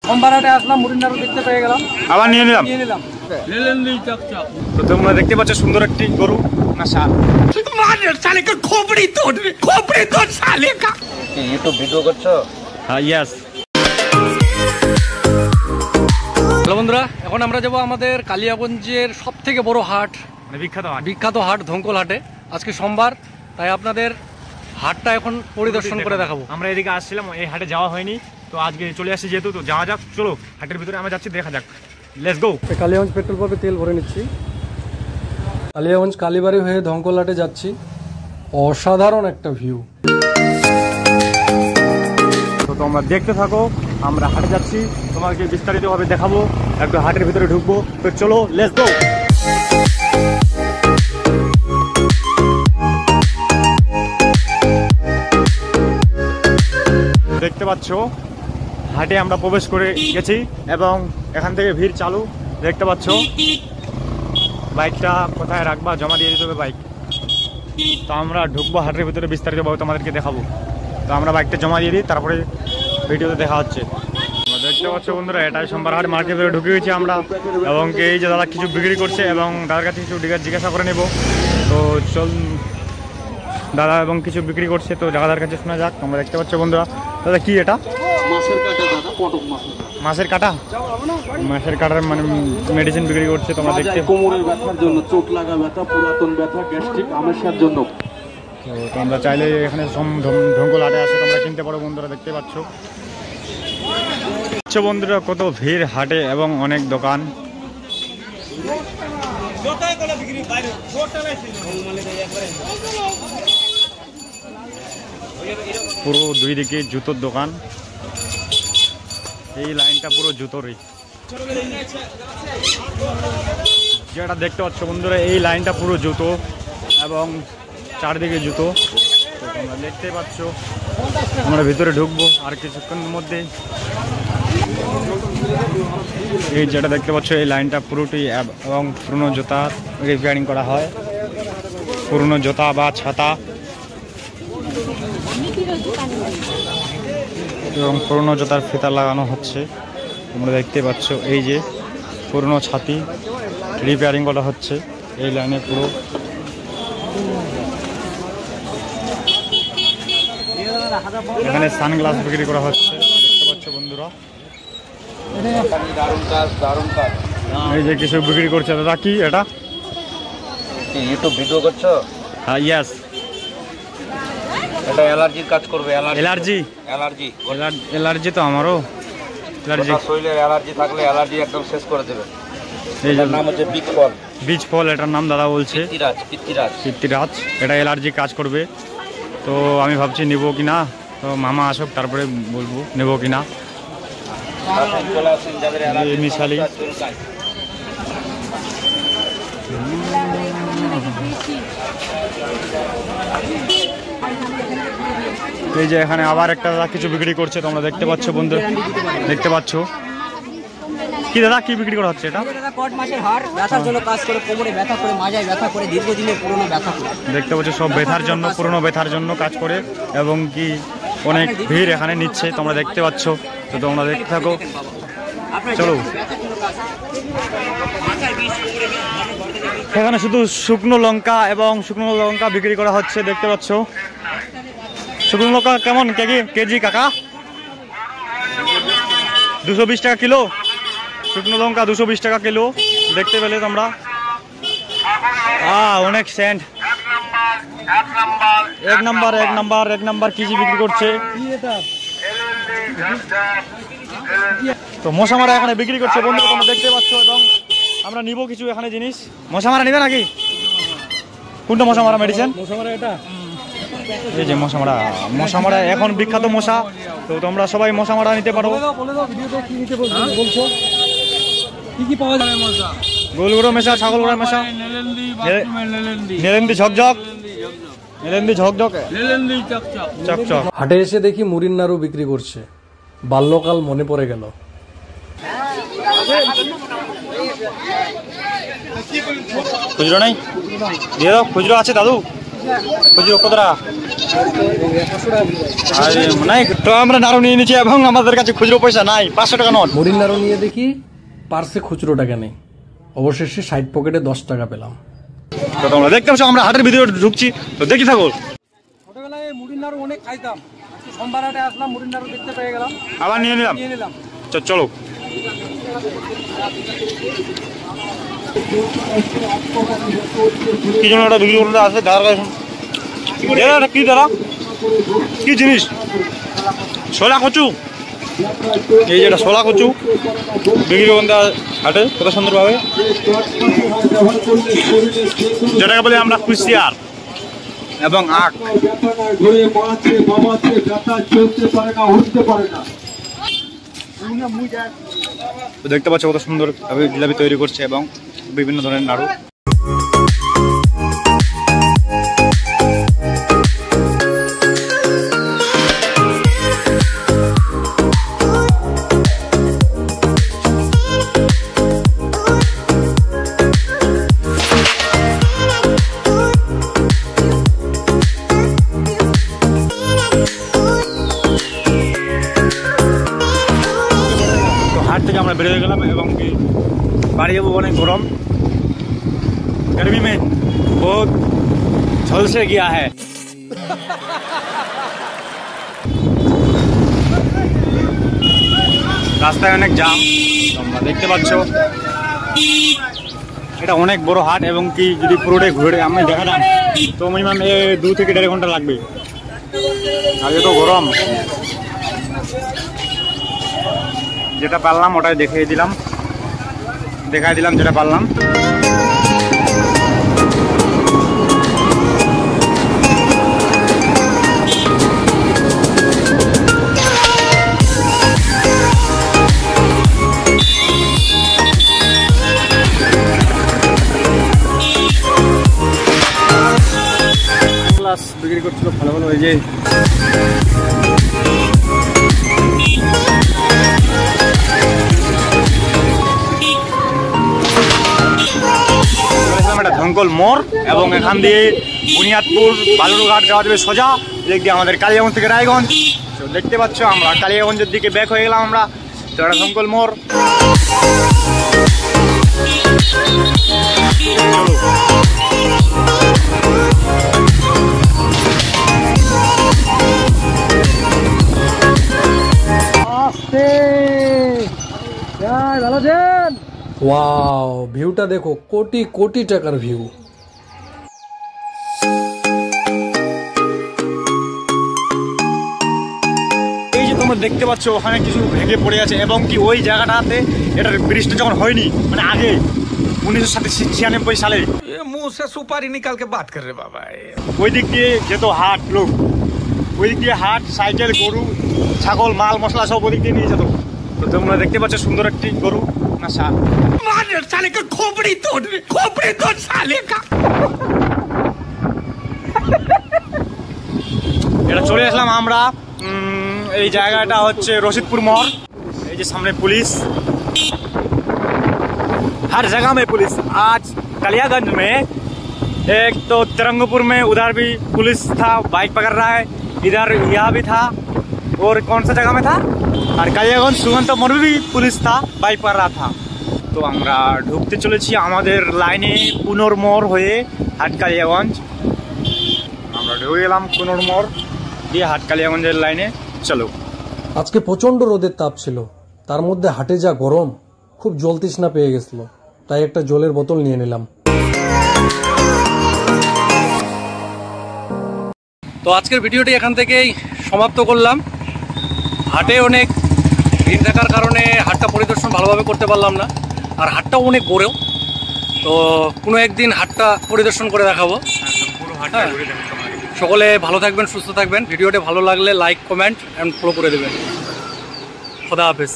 সোমবার হাটে আসলাম, মুড়ির নাড়ু দেখতে পেয়ে গেলাম, আবার নিয়ে নিলাম। লেলেন্দি চকচক। তো তোমরা দেখতে পাচ্ছ সুন্দর একটি গরু না ষাঁড়। ইউটিউব ভিডিও করছো? হ্যাঁ, ইয়েস। হ্যালো বন্ধুরা, এখন আমরা যাবো আমাদের কালিয়াগঞ্জের সব থেকে বড় হাট, মানে বিখ্যাত হাট ধঙ্কল হাটে। আজকে সোমবার, তাই আপনাদের হাটটা এখন পরিদর্শন করে দেখাবো। আমরা এদিকে আসছিলাম, এই হাটে যাওয়া হয়নি, তো আজকে চলে আসছি যেহেতু, তো যাওয়া যাক। চলো হাটের ভিতরে আমরা যাচ্ছি, দেখা যাক, লেটস গো। কালিয়াগঞ্জ পেট্রোল পাম্পে তেল ভরে নিচ্ছি। কালিয়াগঞ্জ কালীবাড়ি হয়ে ধঙ্কল হাটে যাচ্ছি। অসাধারণ একটা ভিউ। তো তোমরা দেখতে থাকো, আমরা হাটে যাচ্ছি, তোমাকে বিস্তারিতভাবে দেখাবো, একটু হাটের ভিতরে ঢুকবো। তো চলো লেটস গো। দেখতে পাচ্ছ হাটে আমরা প্রবেশ করে গেছি এবং এখান থেকে ভিড় চালু। দেখতে পাচ্ছ বাইকটা কোথায় রাখবা, জমা দিয়ে দিতে হবে বাইক। তো আমরা ঢুকবো হাটের ভিতরে, বিস্তারিতভাবে তোমাদেরকে দেখাবো। তো আমরা বাইকটা জমা দিয়ে দিই, তারপরে ভিডিওতে দেখা হচ্ছে। দেখতে পাচ্ছ বন্ধুরা, এটাই সোমবার হাট মার্কেটের ভিতরে ঢুকে গেছি আমরা, এবং এই যে দাদা কিছু বিক্রি করছে এবং দাদার কাছে কিছু জিজ্ঞাসা করে নেব। তো চল দাদা এবং কিছু বিক্রি করছে, তো দাদার কাছে শোনা যাক। তোমরা দেখতে পাচ্ছ বন্ধুরা, দাদা কি এটা? মাছের কাটা দাদা, পটক মাছ। মাছের কাটা, মাছের কাটার মানে মেডিসিন বিক্রি করছে। তোমরা দেখতে, কোমরের ব্যথার জন্য, চোট লাগা ব্যথা, পুরাতন ব্যথা, গ্যাস্ট্রিক, আমেশার জন্য। তো তোমরা চাইলে এখানে ধঙ্কল হাটে আসে তোমরা কিনতে পারো বন্ধুরা। দেখতে পাচ্ছ বন্ধুরা কত ভিড় হাটে এবং অনেক দোকান। পুরো দুই দিকে জুতোর দোকান, এই লাইনটা পুরো জুতোরই। যেটা দেখতে পাচ্ছ বন্ধুরা, এই লাইনটা পুরো জুতো এবং চারদিকে জুতো। তো তোমরা দেখতে পাচ্ছ, আমরা ভিতরে ঢুকবো আর কিছুক্ষণের মধ্যে। এই যেটা দেখতে পাচ্ছ, এই লাইনটা পুরোটি এবং পুরনো জুতা রিপেয়ারিং করা হয়, পুরনো জুতা বা ছাতা এবং পুরনো জুতার ফিতা লাগানো হচ্ছে। তোমরা দেখতে পাচ্ছ এই যে পুরনো ছাতি রিপেয়ারিং করা হচ্ছে এই লাইনে পুরো। এখানে সানগ্লাস বিক্রি করা হচ্ছে, দেখতে পাচ্ছ বন্ধুরা। এই যে কিছু বিক্রি করছে দাদা, কি এটা? ইউটিউব ভিডিও করছো? হ্যাঁ, ইয়েস। এটা অ্যালার্জির কাজ করবে। অ্যালার্জি? অ্যালার্জি তো আমারও অ্যালার্জি। শরীরের অ্যালার্জি থাকলে অ্যালার্জি একদম শেষ করে দেবে। এই যে নাম হচ্ছে বীজ ফল। বীজ ফল, এটার নাম দাদা বলছে পিত্তিরাজ। এটা অ্যালার্জি কাজ করবে। তো আমি ভাবছি নেব কি না, তো মামা আসুক তারপরে বলবো নেব কি না। মিশালি এই যে এখানে আবার একটা দাদা কিছু বিক্রি করছে, তোমরা দেখতে পাচ্ছ বন্ধু, দেখতে পাচ্ছ কি দাদা কি বিক্রি করা হচ্ছে? এটা কট মাছের হাড়, ব্যথার জন্য কাজ করে, কোমরে ব্যথা করে, মাজায় ব্যথা করে, দীর্ঘদিনের পুরনো ব্যথা করে। দেখতে পাচ্ছ সব ব্যথার জন্য, পুরনো ব্যথার জন্য কাজ করে এবং কি অনেক ভিড় এখানে নিচ্ছে, তোমরা দেখতে পাচ্ছ। তো তোমরা দেখতে থাকো, চলো। এখানে শুধু শুকনো লঙ্কা এবং শুকনো লঙ্কা বিক্রি করা হচ্ছে, দেখতে পাচ্ছ। শুকনো লঙ্কা কেমন কেজি কাকা? 220 টাকা কিলো। শুকনো লঙ্কা 220 টাকা কিলো, দেখতে পেলে তোমরা। অনেক সেন্ট। এক নাম্বার কেজি বিক্রি করছে। তো মশা মারা এখানে বিক্রি করছে বন্ধু, তোমরা দেখতে পাচ্ছ। এবং আমরা নিব কিছু এখানে জিনিস। মশা মারা নিবে নাকি? কোনটা মশা মারা মেডিসিন? এই যে মশা মারা এখন বিখ্যাত মশা। তো তোমরা সবাই মশা মারা নিতে পারো। গোলগুড়ো মেশা, ছাগল গুঁড়া মেশা, নেলেন্দি ঝকঝক, চকচক। হাটে এসে দেখি মুড়ির নাড়ু বিক্রি করছে। বাল্যকাল মনে পড়ে গেল। খুচরো নাই? দিয়ে দাও, খুচরো আছে দাদু? খুচরো কত টাকা? নাই তো আমরা নাড়ু নিয়ে নিচ্ছি এবং আমাদের কাছে খুচরো পয়সা নাই, 500 টাকা নোট। মুড়ির নাড়ু নিয়ে দেখি পার্সে খুচরো টাকা নেই, অবশেষে সাইড পকেটে 10 টাকা পেলাম। তো তোমরা দেখতে পাচ্ছ আমরা হাটের ভিতরে ঢুকছি, তো দেখি থাকো। ছোটবেলায় মুড়ির নাড়ু অনেক খাইতাম, আজকে সোমবার হাটে আসলাম, মুড়ির নাড়ু দেখতে পেয়ে গেলাম, আবার নিয়ে নিলাম। চলো কি জন্য একটা বিক্রি করতে আছে কি দাদা, কি জিনিস? ছোলা কচু, এই যেটা ছোলা কচু বিক্রি করতে হাটে কত সুন্দরভাবে, যেটাকে বলি আমরা কুশিয়ার এবং আখ। দেখতে পাচ্ছ কত সুন্দর জিলাপি তৈরি করছে এবং বিভিন্ন ধরনের নাড়ু। থেকে আমরা বেরিয়ে গেলাম এবং বাড়ি যাবো, অনেক গরম, गर्मी में बहुत झलसे गया है। রাস্তায় অনেক জাম তোমরা দেখতে পাচ্ছ। এটা অনেক বড় হাট এবং কি যদি পুরোটাই ঘুরে আমি দেখাতাম তো মিনিমাম 2 থেকে 1.5 ঘন্টা লাগবে। আগে তো গরম, যেটা পারলাম ওটাই দেখাই দিলাম যেটা পারলাম। গ্লাস বিক্রি করছিল ভালো ভালো, এই যে এটা ধঙ্কল মোড় এবং এখান দিয়ে বুনিয়াদপুর বালুরঘাট যাওয়া যাবে সোজা, দিক দিয়ে আমাদের কালিয়াগঞ্জ থেকে রায়গঞ্জ। তো দেখতে পাচ্ছ আমরা কালিয়াগঞ্জের দিকে ব্যাক হয়ে গেলাম আমরা। তো এটা ধঙ্কল মোড়। ভালো আছেন? ওয়াও, ভিউটা দেখো, কোটি কোটি টাকার ভিউ। এই যে তোমরা দেখতে পাচ্ছ ওখানে কিছু ভেঙে পড়ে আছে এবং কি ওই জায়গাটাতে এটার ব্রিজটা যখন হয়নি, মানে আগে 1996 সালে मुंह से सुपारी निकाल के बात कर रहे बाबा। ওই দিক দিয়ে যেত হাট, লোক ওই দিক দিয়ে হাট, সাইকেল, গরু, ছাগল, মাল মশলা সব ওই দিক দিয়ে নিয়ে যেত। তো তোমরা দেখতে পাচ্ছ সুন্দর একটি গরু না ষাঁড়। साले का खोपड़ी तोड़ साले का। এটা চলে আসলাম আমরা, এই জায়গাটা হচ্ছে রশিদপুর মোড়। এই যে সামনে पुलिस, हर जगह में पुलिस। आज कालियागंज में एक तो तिरंगपुर में उधर भी पुलिस था, बाइक पकड़ रहा है, इधर यहाँ भी था, और कौन सा जगह में था, और कालियागंज सुगंध मोड़ भी पुलिस था, बाइक पकड़ रहा था। तो আমরা ঢুকতে চলেছি আমাদের লাইনে পুনর মোড় হয়ে হাট কালিয়াগঞ্জ। আমরা ঢুকে গেলাম পুনর মোড় দিয়ে হাট কালিয়াগঞ্জের লাইনে। চলো। আজকে প্রচন্ড রোদের তাপ ছিল, তার মধ্যে হাটে যা গরম, খুব জল তৃষ্ণা পেয়ে গেছিল, তাই একটা জলের বোতল নিয়ে নিলাম। তো আজকের ভিডিওটি এখান থেকেই সমাপ্ত করলাম। হাটে অনেক ভিড় থাকার কারণে হাটটা পরিদর্শন ভালোভাবে করতে পারলাম না, আর হাটটাও অনেক বড়ও। তো কোনো একদিন হাটটা পরিদর্শন করে দেখাবো। সকলে ভালো থাকবেন, সুস্থ থাকবেন। ভিডিওটি ভালো লাগলে লাইক, কমেন্ট অ্যান্ড ফলো করে দেবেন। খোদা হাফেজ।